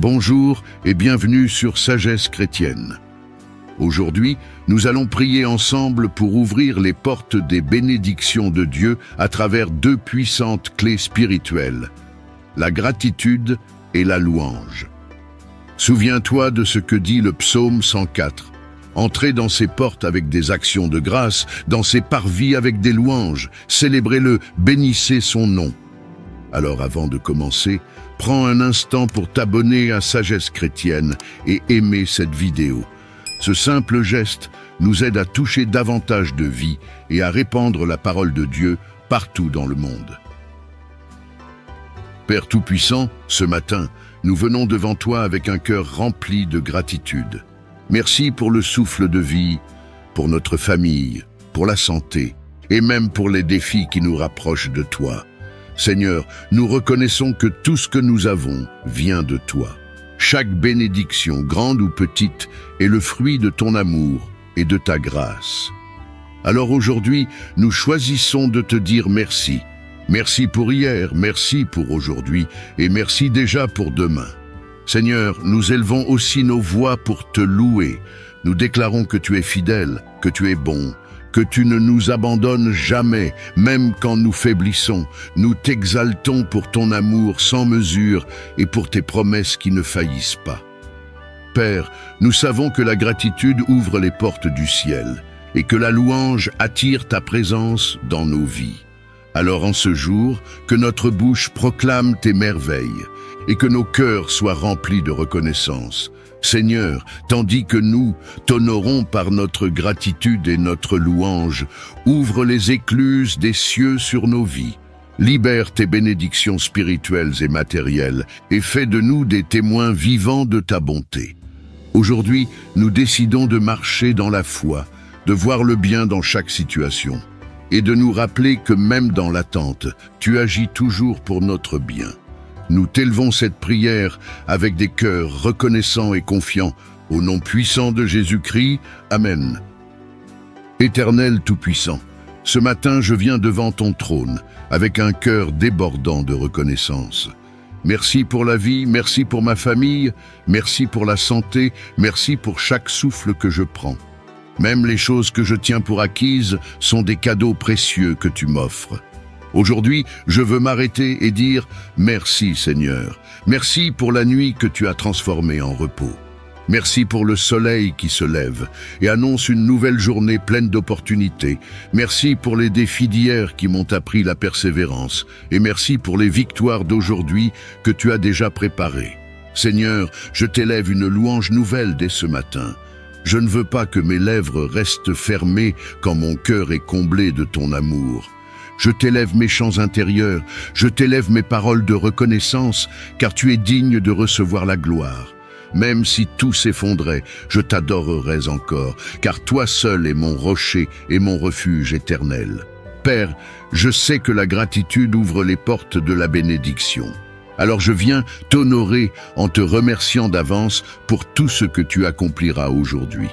Bonjour et bienvenue sur Sagesse chrétienne. Aujourd'hui, nous allons prier ensemble pour ouvrir les portes des bénédictions de Dieu à travers deux puissantes clés spirituelles, la gratitude et la louange. Souviens-toi de ce que dit le psaume 104. Entrez dans ses portes avec des actions de grâce, dans ses parvis avec des louanges, célébrez-le, bénissez son nom. Alors avant de commencer, prends un instant pour t'abonner à Sagesse chrétienne et aimer cette vidéo. Ce simple geste nous aide à toucher davantage de vies et à répandre la parole de Dieu partout dans le monde. Père Tout-Puissant, ce matin, nous venons devant toi avec un cœur rempli de gratitude. Merci pour le souffle de vie, pour notre famille, pour la santé et même pour les défis qui nous rapprochent de toi. Seigneur, nous reconnaissons que tout ce que nous avons vient de toi. Chaque bénédiction, grande ou petite, est le fruit de ton amour et de ta grâce. Alors aujourd'hui, nous choisissons de te dire merci. Merci pour hier, merci pour aujourd'hui et merci déjà pour demain. Seigneur, nous élevons aussi nos voix pour te louer. Nous déclarons que tu es fidèle, que tu es bon, que tu ne nous abandonnes jamais, même quand nous faiblissons. Nous t'exaltons pour ton amour sans mesure et pour tes promesses qui ne faillissent pas. Père, nous savons que la gratitude ouvre les portes du ciel et que la louange attire ta présence dans nos vies. Alors en ce jour, que notre bouche proclame tes merveilles et que nos cœurs soient remplis de reconnaissance. Seigneur, tandis que nous t'honorons par notre gratitude et notre louange, ouvre les écluses des cieux sur nos vies. Libère tes bénédictions spirituelles et matérielles et fais de nous des témoins vivants de ta bonté. Aujourd'hui, nous décidons de marcher dans la foi, de voir le bien dans chaque situation et de nous rappeler que même dans l'attente, tu agis toujours pour notre bien. Nous t'élevons cette prière avec des cœurs reconnaissants et confiants, au nom puissant de Jésus-Christ. Amen. Éternel Tout-Puissant, ce matin je viens devant ton trône, avec un cœur débordant de reconnaissance. Merci pour la vie, merci pour ma famille, merci pour la santé, merci pour chaque souffle que je prends. Même les choses que je tiens pour acquises sont des cadeaux précieux que tu m'offres. Aujourd'hui, je veux m'arrêter et dire « Merci Seigneur, merci pour la nuit que tu as transformée en repos. Merci pour le soleil qui se lève et annonce une nouvelle journée pleine d'opportunités. Merci pour les défis d'hier qui m'ont appris la persévérance et merci pour les victoires d'aujourd'hui que tu as déjà préparées. Seigneur, je t'élève une louange nouvelle dès ce matin. Je ne veux pas que mes lèvres restent fermées quand mon cœur est comblé de ton amour. Je t'élève mes chants intérieurs, je t'élève mes paroles de reconnaissance, car tu es digne de recevoir la gloire. Même si tout s'effondrait, je t'adorerais encore, car toi seul es mon rocher et mon refuge éternel. Père, je sais que la gratitude ouvre les portes de la bénédiction. Alors je viens t'honorer en te remerciant d'avance pour tout ce que tu accompliras aujourd'hui.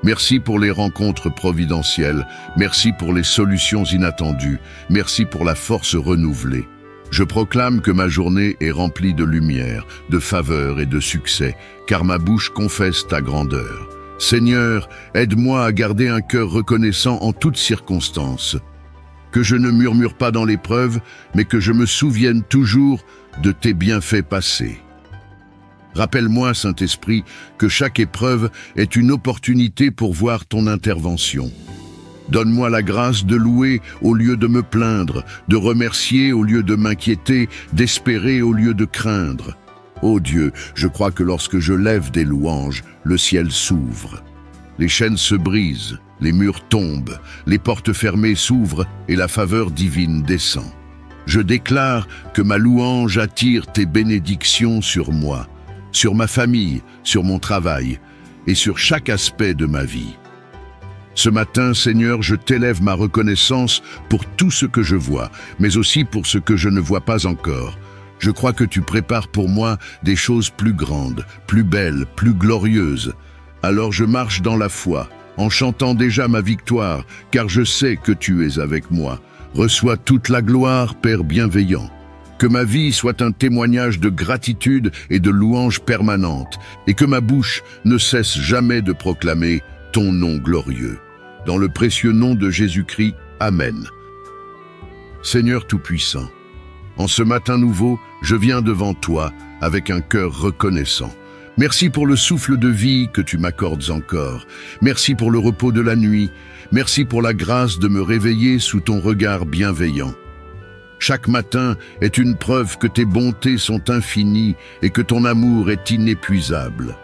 Merci pour les rencontres providentielles, merci pour les solutions inattendues, merci pour la force renouvelée. Je proclame que ma journée est remplie de lumière, de faveur et de succès, car ma bouche confesse ta grandeur. Seigneur, aide-moi à garder un cœur reconnaissant en toutes circonstances. Que je ne murmure pas dans l'épreuve, mais que je me souvienne toujours de tes bienfaits passés. Rappelle-moi, Saint-Esprit, que chaque épreuve est une opportunité pour voir ton intervention. Donne-moi la grâce de louer au lieu de me plaindre, de remercier au lieu de m'inquiéter, d'espérer au lieu de craindre. Ô Dieu, je crois que lorsque je lève des louanges, le ciel s'ouvre. Les chaînes se brisent, les murs tombent, les portes fermées s'ouvrent et la faveur divine descend. Je déclare que ma louange attire tes bénédictions sur moi, sur ma famille, sur mon travail et sur chaque aspect de ma vie. Ce matin, Seigneur, je t'élève ma reconnaissance pour tout ce que je vois, mais aussi pour ce que je ne vois pas encore. Je crois que tu prépares pour moi des choses plus grandes, plus belles, plus glorieuses. Alors je marche dans la foi, en chantant déjà ma victoire, car je sais que tu es avec moi. Reçois toute la gloire, Père bienveillant. Que ma vie soit un témoignage de gratitude et de louange permanente, et que ma bouche ne cesse jamais de proclamer ton nom glorieux. Dans le précieux nom de Jésus-Christ, Amen. Seigneur Tout-Puissant, en ce matin nouveau, je viens devant toi avec un cœur reconnaissant. Merci pour le souffle de vie que tu m'accordes encore. Merci pour le repos de la nuit. Merci pour la grâce de me réveiller sous ton regard bienveillant. Chaque matin est une preuve que tes bontés sont infinies et que ton amour est inépuisable.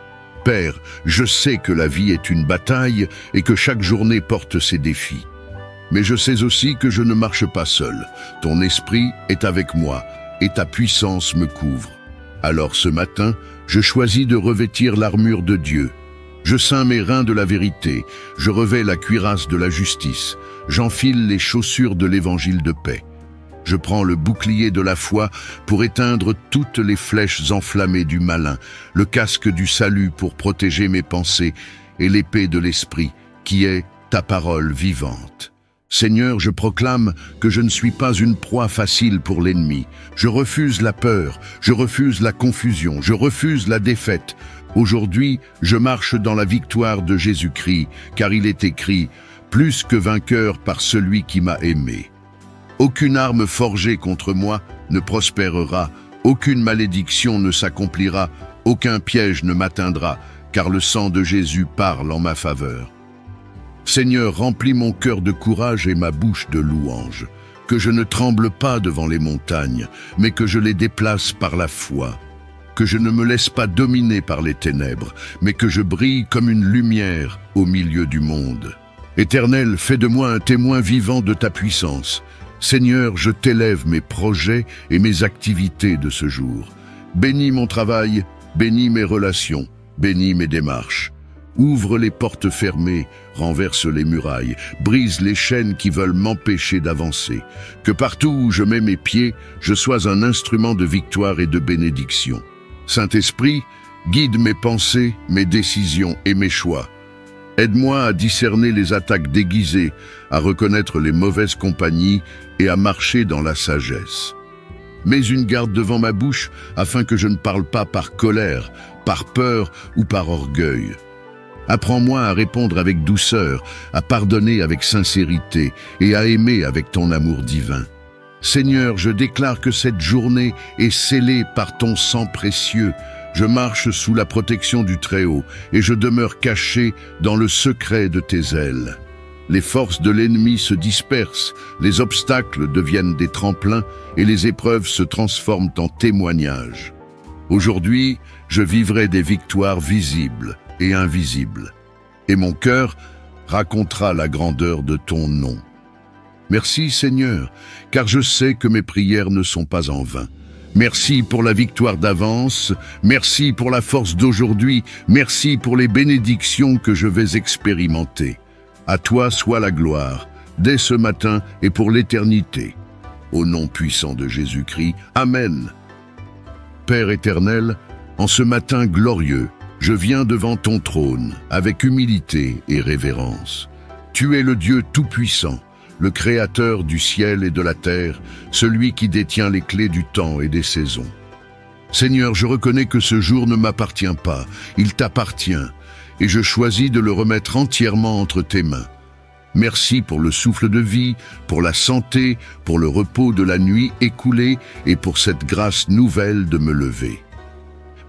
Père, je sais que la vie est une bataille et que chaque journée porte ses défis. Mais je sais aussi que je ne marche pas seul. Ton esprit est avec moi et ta puissance me couvre. Alors ce matin, je choisis de revêtir l'armure de Dieu. Je ceins mes reins de la vérité, je revais la cuirasse de la justice, j'enfile les chaussures de l'évangile de paix. Je prends le bouclier de la foi pour éteindre toutes les flèches enflammées du malin, le casque du salut pour protéger mes pensées et l'épée de l'esprit, qui est ta parole vivante. Seigneur, je proclame que je ne suis pas une proie facile pour l'ennemi. Je refuse la peur, je refuse la confusion, je refuse la défaite. Aujourd'hui, je marche dans la victoire de Jésus-Christ, car il est écrit « Plus que vainqueur par celui qui m'a aimé ». Aucune arme forgée contre moi ne prospérera, aucune malédiction ne s'accomplira, aucun piège ne m'atteindra, car le sang de Jésus parle en ma faveur. Seigneur, remplis mon cœur de courage et ma bouche de louange, que je ne tremble pas devant les montagnes, mais que je les déplace par la foi, que je ne me laisse pas dominer par les ténèbres, mais que je brille comme une lumière au milieu du monde. Éternel, fais de moi un témoin vivant de ta puissance. Seigneur, je t'élève mes projets et mes activités de ce jour. Bénis mon travail, bénis mes relations, bénis mes démarches. Ouvre les portes fermées, renverse les murailles, brise les chaînes qui veulent m'empêcher d'avancer. Que partout où je mets mes pieds, je sois un instrument de victoire et de bénédiction. Saint-Esprit, guide mes pensées, mes décisions et mes choix. Aide-moi à discerner les attaques déguisées, à reconnaître les mauvaises compagnies et à marcher dans la sagesse. Mets une garde devant ma bouche afin que je ne parle pas par colère, par peur ou par orgueil. Apprends-moi à répondre avec douceur, à pardonner avec sincérité et à aimer avec ton amour divin. Seigneur, je déclare que cette journée est scellée par ton sang précieux. Je marche sous la protection du Très-Haut et je demeure caché dans le secret de tes ailes. Les forces de l'ennemi se dispersent, les obstacles deviennent des tremplins et les épreuves se transforment en témoignages. Aujourd'hui, je vivrai des victoires visibles et invisibles, et mon cœur racontera la grandeur de ton nom. Merci Seigneur, car je sais que mes prières ne sont pas en vain. Merci pour la victoire d'avance, merci pour la force d'aujourd'hui, merci pour les bénédictions que je vais expérimenter. À toi soit la gloire, dès ce matin et pour l'éternité. Au nom puissant de Jésus-Christ, Amen. Père éternel, en ce matin glorieux, je viens devant ton trône avec humilité et révérence. Tu es le Dieu tout-puissant, le Créateur du ciel et de la terre, celui qui détient les clés du temps et des saisons. Seigneur, je reconnais que ce jour ne m'appartient pas, il t'appartient, et je choisis de le remettre entièrement entre tes mains. Merci pour le souffle de vie, pour la santé, pour le repos de la nuit écoulée et pour cette grâce nouvelle de me lever.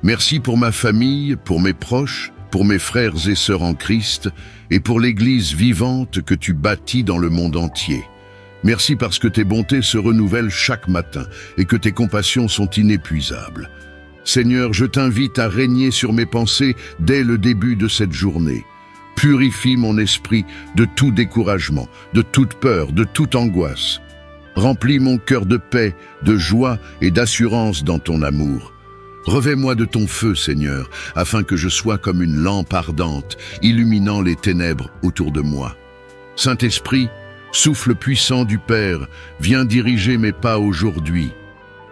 Merci pour ma famille, pour mes proches, pour mes frères et sœurs en Christ et pour l'Église vivante que tu bâtis dans le monde entier. Merci parce que tes bontés se renouvellent chaque matin et que tes compassions sont inépuisables. Seigneur, je t'invite à régner sur mes pensées dès le début de cette journée. Purifie mon esprit de tout découragement, de toute peur, de toute angoisse. Remplis mon cœur de paix, de joie et d'assurance dans ton amour. Revêt-moi de ton feu, Seigneur, afin que je sois comme une lampe ardente, illuminant les ténèbres autour de moi. Saint-Esprit, souffle puissant du Père, viens diriger mes pas aujourd'hui.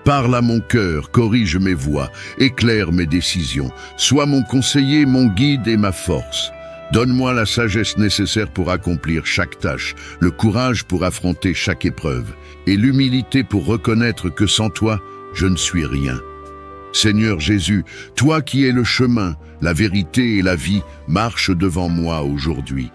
Parle à mon cœur, corrige mes voies, éclaire mes décisions. Sois mon conseiller, mon guide et ma force. Donne-moi la sagesse nécessaire pour accomplir chaque tâche, le courage pour affronter chaque épreuve, et l'humilité pour reconnaître que sans toi, je ne suis rien. Seigneur Jésus, toi qui es le chemin, la vérité et la vie, marche devant moi aujourd'hui.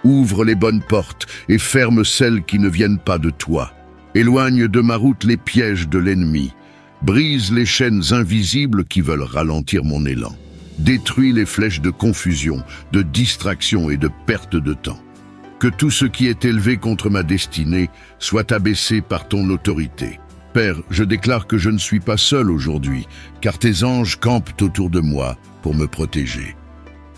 Ouvre les bonnes portes et ferme celles qui ne viennent pas de toi. Éloigne de ma route les pièges de l'ennemi. Brise les chaînes invisibles qui veulent ralentir mon élan. Détruis les flèches de confusion, de distraction et de perte de temps. Que tout ce qui est élevé contre ma destinée soit abaissé par ton autorité. Père, je déclare que je ne suis pas seul aujourd'hui, car tes anges campent autour de moi pour me protéger.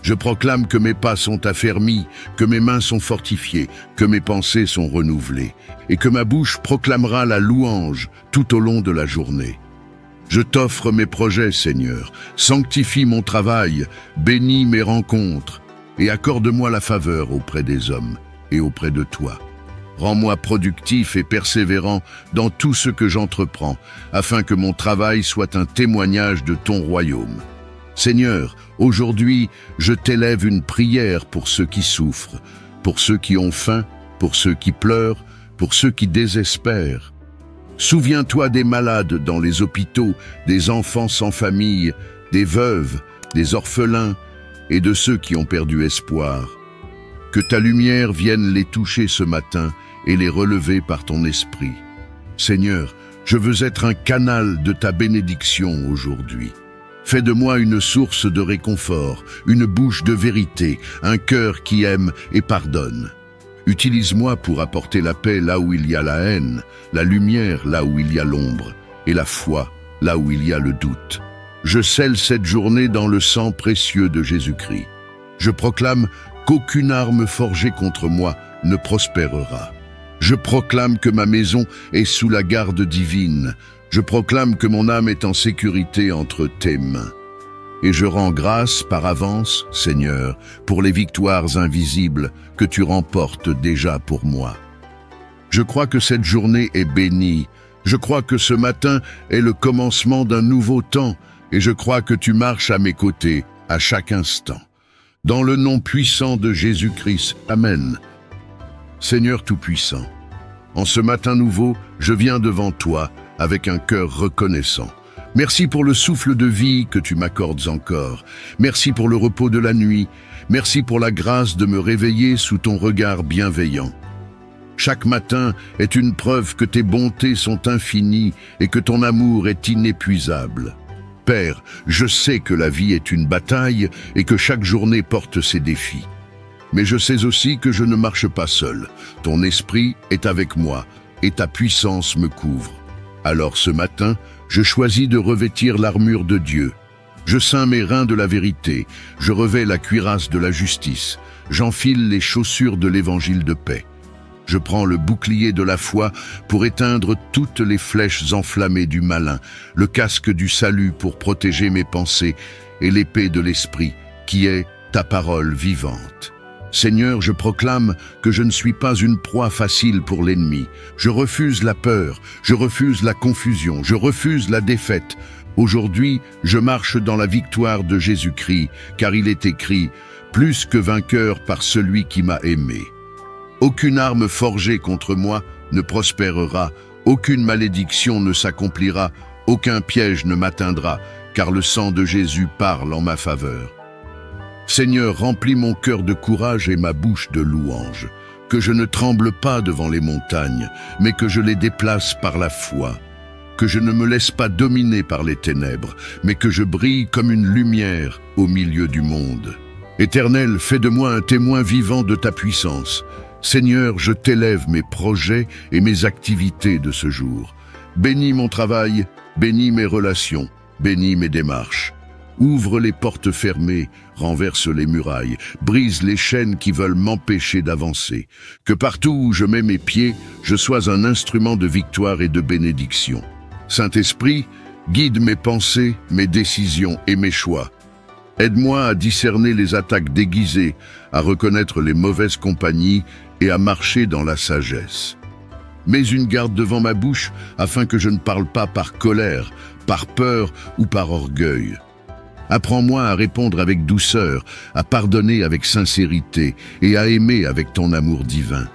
Je proclame que mes pas sont affermis, que mes mains sont fortifiées, que mes pensées sont renouvelées, et que ma bouche proclamera la louange tout au long de la journée. Je t'offre mes projets, Seigneur, sanctifie mon travail, bénis mes rencontres, et accorde-moi la faveur auprès des hommes et auprès de toi. Rends-moi productif et persévérant dans tout ce que j'entreprends, afin que mon travail soit un témoignage de ton royaume. Seigneur, aujourd'hui, je t'élève une prière pour ceux qui souffrent, pour ceux qui ont faim, pour ceux qui pleurent, pour ceux qui désespèrent. Souviens-toi des malades dans les hôpitaux, des enfants sans famille, des veuves, des orphelins et de ceux qui ont perdu espoir. Que ta lumière vienne les toucher ce matin et les relever par ton esprit. Seigneur, je veux être un canal de ta bénédiction aujourd'hui. Fais de moi une source de réconfort, une bouche de vérité, un cœur qui aime et pardonne. Utilise-moi pour apporter la paix là où il y a la haine, la lumière là où il y a l'ombre, et la foi là où il y a le doute. Je scelle cette journée dans le sang précieux de Jésus-Christ. Je proclame qu'aucune arme forgée contre moi ne prospérera. Je proclame que ma maison est sous la garde divine. Je proclame que mon âme est en sécurité entre tes mains. Et je rends grâce par avance, Seigneur, pour les victoires invisibles que tu remportes déjà pour moi. Je crois que cette journée est bénie. Je crois que ce matin est le commencement d'un nouveau temps, et je crois que tu marches à mes côtés à chaque instant. Dans le nom puissant de Jésus-Christ, Amen. Seigneur Tout-Puissant, en ce matin nouveau, je viens devant toi avec un cœur reconnaissant. Merci pour le souffle de vie que tu m'accordes encore. Merci pour le repos de la nuit. Merci pour la grâce de me réveiller sous ton regard bienveillant. Chaque matin est une preuve que tes bontés sont infinies et que ton amour est inépuisable. Père, je sais que la vie est une bataille et que chaque journée porte ses défis. Mais je sais aussi que je ne marche pas seul. Ton esprit est avec moi et ta puissance me couvre. Alors ce matin, je choisis de revêtir l'armure de Dieu. Je ceins mes reins de la vérité, je revêts la cuirasse de la justice, j'enfile les chaussures de l'évangile de paix. Je prends le bouclier de la foi pour éteindre toutes les flèches enflammées du malin, le casque du salut pour protéger mes pensées et l'épée de l'esprit, qui est ta parole vivante. Seigneur, je proclame que je ne suis pas une proie facile pour l'ennemi. Je refuse la peur, je refuse la confusion, je refuse la défaite. Aujourd'hui, je marche dans la victoire de Jésus-Christ, car il est écrit « Plus que vainqueur par celui qui m'a aimé ». Aucune arme forgée contre moi ne prospérera, aucune malédiction ne s'accomplira, aucun piège ne m'atteindra, car le sang de Jésus parle en ma faveur. Seigneur, remplis mon cœur de courage et ma bouche de louange, que je ne tremble pas devant les montagnes, mais que je les déplace par la foi, que je ne me laisse pas dominer par les ténèbres, mais que je brille comme une lumière au milieu du monde. Éternel, fais de moi un témoin vivant de ta puissance. Seigneur, je t'élève mes projets et mes activités de ce jour. Bénis mon travail, bénis mes relations, bénis mes démarches. Ouvre les portes fermées, renverse les murailles, brise les chaînes qui veulent m'empêcher d'avancer. Que partout où je mets mes pieds, je sois un instrument de victoire et de bénédiction. Saint-Esprit, guide mes pensées, mes décisions et mes choix. Aide-moi à discerner les attaques déguisées, à reconnaître les mauvaises compagnies et à marcher dans la sagesse. Mets une garde devant ma bouche afin que je ne parle pas par colère, par peur ou par orgueil. Apprends-moi à répondre avec douceur, à pardonner avec sincérité et à aimer avec ton amour divin.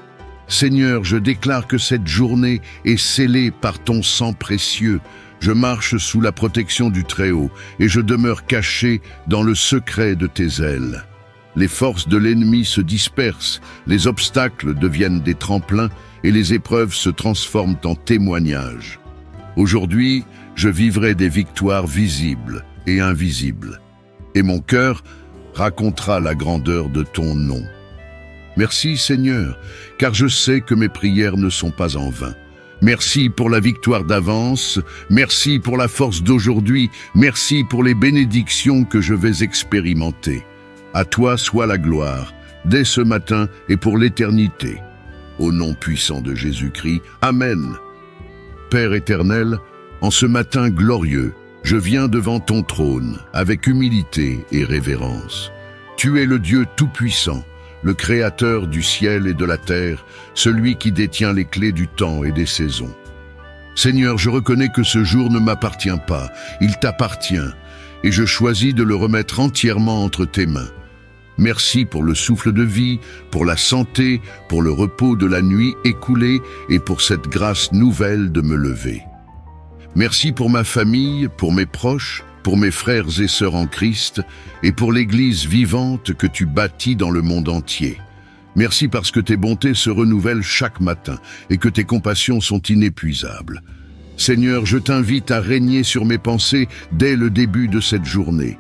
Seigneur, je déclare que cette journée est scellée par ton sang précieux. Je marche sous la protection du Très-Haut et je demeure caché dans le secret de tes ailes. Les forces de l'ennemi se dispersent, les obstacles deviennent des tremplins et les épreuves se transforment en témoignages. Aujourd'hui, je vivrai des victoires visibles et invisibles, et mon cœur racontera la grandeur de ton nom. Merci Seigneur, car je sais que mes prières ne sont pas en vain. Merci pour la victoire d'avance, merci pour la force d'aujourd'hui, merci pour les bénédictions que je vais expérimenter. À toi soit la gloire, dès ce matin et pour l'éternité. Au nom puissant de Jésus-Christ, Amen. Père éternel, en ce matin glorieux, je viens devant ton trône avec humilité et révérence. Tu es le Dieu tout-puissant, le Créateur du ciel et de la terre, celui qui détient les clés du temps et des saisons. Seigneur, je reconnais que ce jour ne m'appartient pas, il t'appartient, et je choisis de le remettre entièrement entre tes mains. Merci pour le souffle de vie, pour la santé, pour le repos de la nuit écoulée et pour cette grâce nouvelle de me lever. Merci pour ma famille, pour mes proches, pour mes frères et sœurs en Christ et pour l'Église vivante que tu bâtis dans le monde entier. Merci parce que tes bontés se renouvellent chaque matin et que tes compassions sont inépuisables. Seigneur, je t'invite à régner sur mes pensées dès le début de cette journée.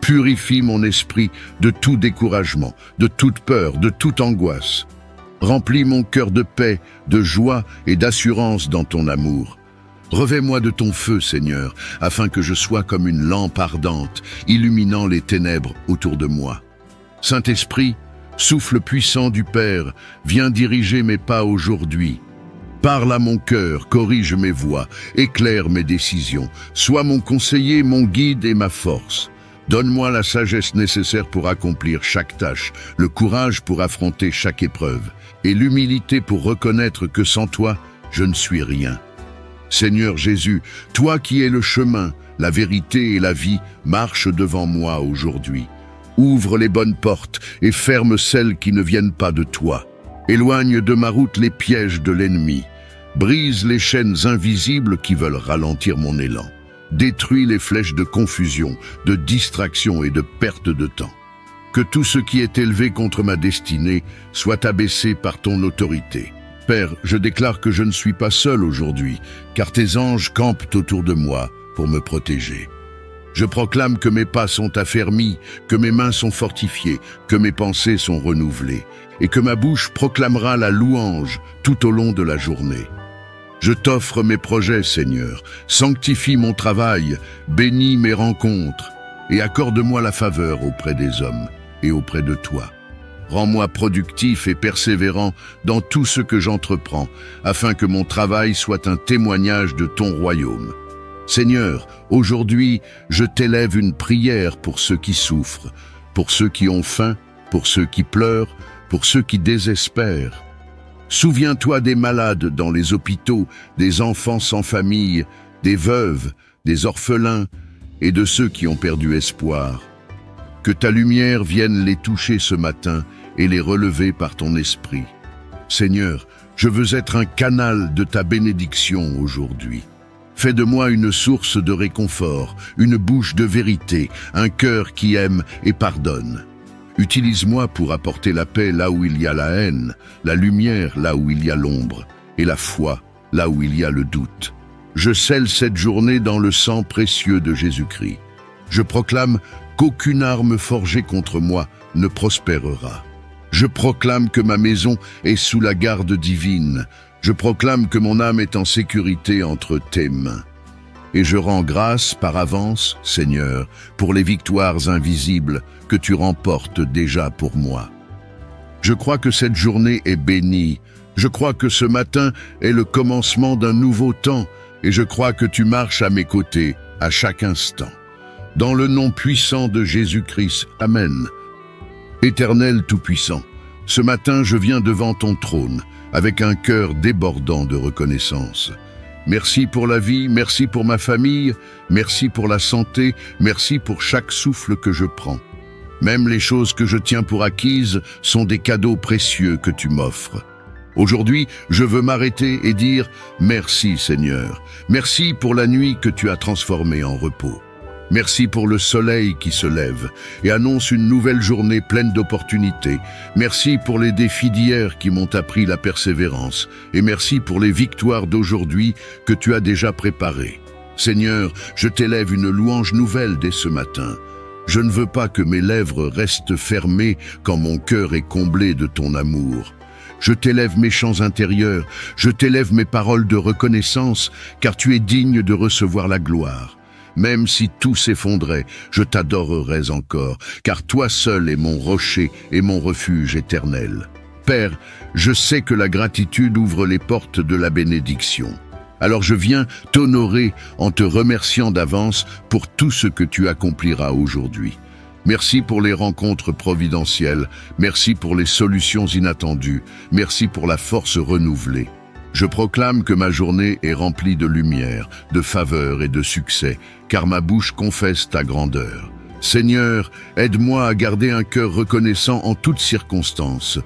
Purifie mon esprit de tout découragement, de toute peur, de toute angoisse. Remplis mon cœur de paix, de joie et d'assurance dans ton amour. Revêt-moi de ton feu, Seigneur, afin que je sois comme une lampe ardente, illuminant les ténèbres autour de moi. Saint-Esprit, souffle puissant du Père, viens diriger mes pas aujourd'hui. Parle à mon cœur, corrige mes voies, éclaire mes décisions. Sois mon conseiller, mon guide et ma force. Donne-moi la sagesse nécessaire pour accomplir chaque tâche, le courage pour affronter chaque épreuve, et l'humilité pour reconnaître que sans toi, je ne suis rien. Seigneur Jésus, toi qui es le chemin, la vérité et la vie, marche devant moi aujourd'hui. Ouvre les bonnes portes et ferme celles qui ne viennent pas de toi. Éloigne de ma route les pièges de l'ennemi. Brise les chaînes invisibles qui veulent ralentir mon élan. Détruis les flèches de confusion, de distraction et de perte de temps. Que tout ce qui est élevé contre ma destinée soit abaissé par ton autorité. Père, je déclare que je ne suis pas seul aujourd'hui, car tes anges campent autour de moi pour me protéger. Je proclame que mes pas sont affermis, que mes mains sont fortifiées, que mes pensées sont renouvelées, et que ma bouche proclamera la louange tout au long de la journée. Je t'offre mes projets, Seigneur, sanctifie mon travail, bénis mes rencontres, et accorde-moi la faveur auprès des hommes et auprès de toi. Rends-moi productif et persévérant dans tout ce que j'entreprends, afin que mon travail soit un témoignage de ton royaume. Seigneur, aujourd'hui, je t'élève une prière pour ceux qui souffrent, pour ceux qui ont faim, pour ceux qui pleurent, pour ceux qui désespèrent. Souviens-toi des malades dans les hôpitaux, des enfants sans famille, des veuves, des orphelins et de ceux qui ont perdu espoir. Que ta lumière vienne les toucher ce matin et les relever par ton esprit. Seigneur, je veux être un canal de ta bénédiction aujourd'hui. Fais de moi une source de réconfort, une bouche de vérité, un cœur qui aime et pardonne. Utilise-moi pour apporter la paix là où il y a la haine, la lumière là où il y a l'ombre, et la foi là où il y a le doute. Je scelle cette journée dans le sang précieux de Jésus-Christ. Je proclame qu'aucune arme forgée contre moi ne prospérera. Je proclame que ma maison est sous la garde divine. Je proclame que mon âme est en sécurité entre tes mains. Et je rends grâce par avance, Seigneur, pour les victoires invisibles que tu remportes déjà pour moi. Je crois que cette journée est bénie. Je crois que ce matin est le commencement d'un nouveau temps et je crois que tu marches à mes côtés à chaque instant. Dans le nom puissant de Jésus-Christ, Amen. Éternel Tout-Puissant, ce matin je viens devant ton trône avec un cœur débordant de reconnaissance. Merci pour la vie, merci pour ma famille, merci pour la santé, merci pour chaque souffle que je prends. Même les choses que je tiens pour acquises sont des cadeaux précieux que tu m'offres. Aujourd'hui, je veux m'arrêter et dire merci Seigneur. Merci pour la nuit que tu as transformée en repos. Merci pour le soleil qui se lève et annonce une nouvelle journée pleine d'opportunités. Merci pour les défis d'hier qui m'ont appris la persévérance. Et merci pour les victoires d'aujourd'hui que tu as déjà préparées. Seigneur, je t'élève une louange nouvelle dès ce matin. Je ne veux pas que mes lèvres restent fermées quand mon cœur est comblé de ton amour. Je t'élève mes chants intérieurs, je t'élève mes paroles de reconnaissance, car tu es digne de recevoir la gloire. Même si tout s'effondrait, je t'adorerais encore, car toi seul es mon rocher et mon refuge éternel. Père, je sais que la gratitude ouvre les portes de la bénédiction. Alors je viens t'honorer en te remerciant d'avance pour tout ce que tu accompliras aujourd'hui. Merci pour les rencontres providentielles, merci pour les solutions inattendues, merci pour la force renouvelée. Je proclame que ma journée est remplie de lumière, de faveur et de succès, car ma bouche confesse ta grandeur. Seigneur, aide-moi à garder un cœur reconnaissant en toutes circonstances.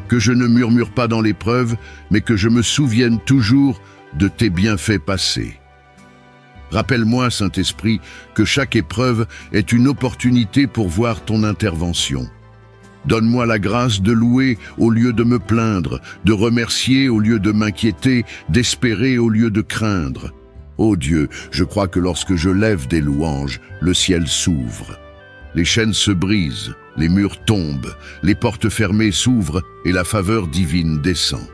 Que je ne murmure pas dans l'épreuve, mais que je me souvienne toujours de tes bienfaits passés. Rappelle-moi, Saint-Esprit, que chaque épreuve est une opportunité pour voir ton intervention. Donne-moi la grâce de louer au lieu de me plaindre, de remercier au lieu de m'inquiéter, d'espérer au lieu de craindre. Ô Dieu, je crois que lorsque je lève des louanges, le ciel s'ouvre. Les chaînes se brisent, les murs tombent, les portes fermées s'ouvrent et la faveur divine descend.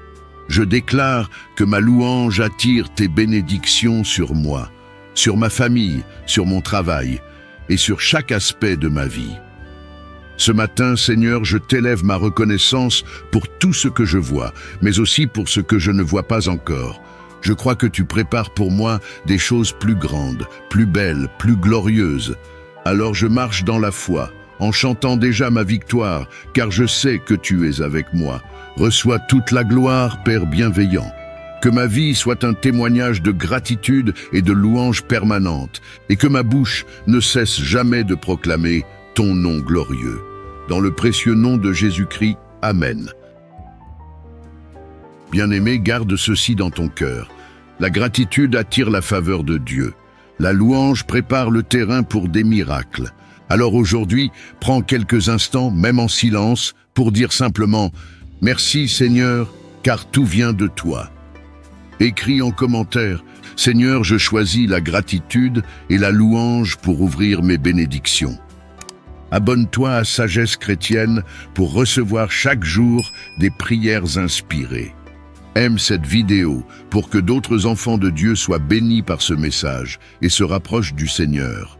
Je déclare que ma louange attire tes bénédictions sur moi, sur ma famille, sur mon travail et sur chaque aspect de ma vie. Ce matin, Seigneur, je t'élève ma reconnaissance pour tout ce que je vois, mais aussi pour ce que je ne vois pas encore. Je crois que tu prépares pour moi des choses plus grandes, plus belles, plus glorieuses. Alors je marche dans la foi, en chantant déjà ma victoire, car je sais que tu es avec moi. Reçois toute la gloire, Père bienveillant. Que ma vie soit un témoignage de gratitude et de louange permanente, et que ma bouche ne cesse jamais de proclamer ton nom glorieux. Dans le précieux nom de Jésus-Christ, Amen. Bien-aimé, garde ceci dans ton cœur. La gratitude attire la faveur de Dieu. La louange prépare le terrain pour des miracles. Alors aujourd'hui, prends quelques instants, même en silence, pour dire simplement « Merci Seigneur, car tout vient de toi ». Écris en commentaire « Seigneur, je choisis la gratitude et la louange pour ouvrir mes bénédictions ». Abonne-toi à Sagesse Chrétienne pour recevoir chaque jour des prières inspirées. Aime cette vidéo pour que d'autres enfants de Dieu soient bénis par ce message et se rapprochent du Seigneur.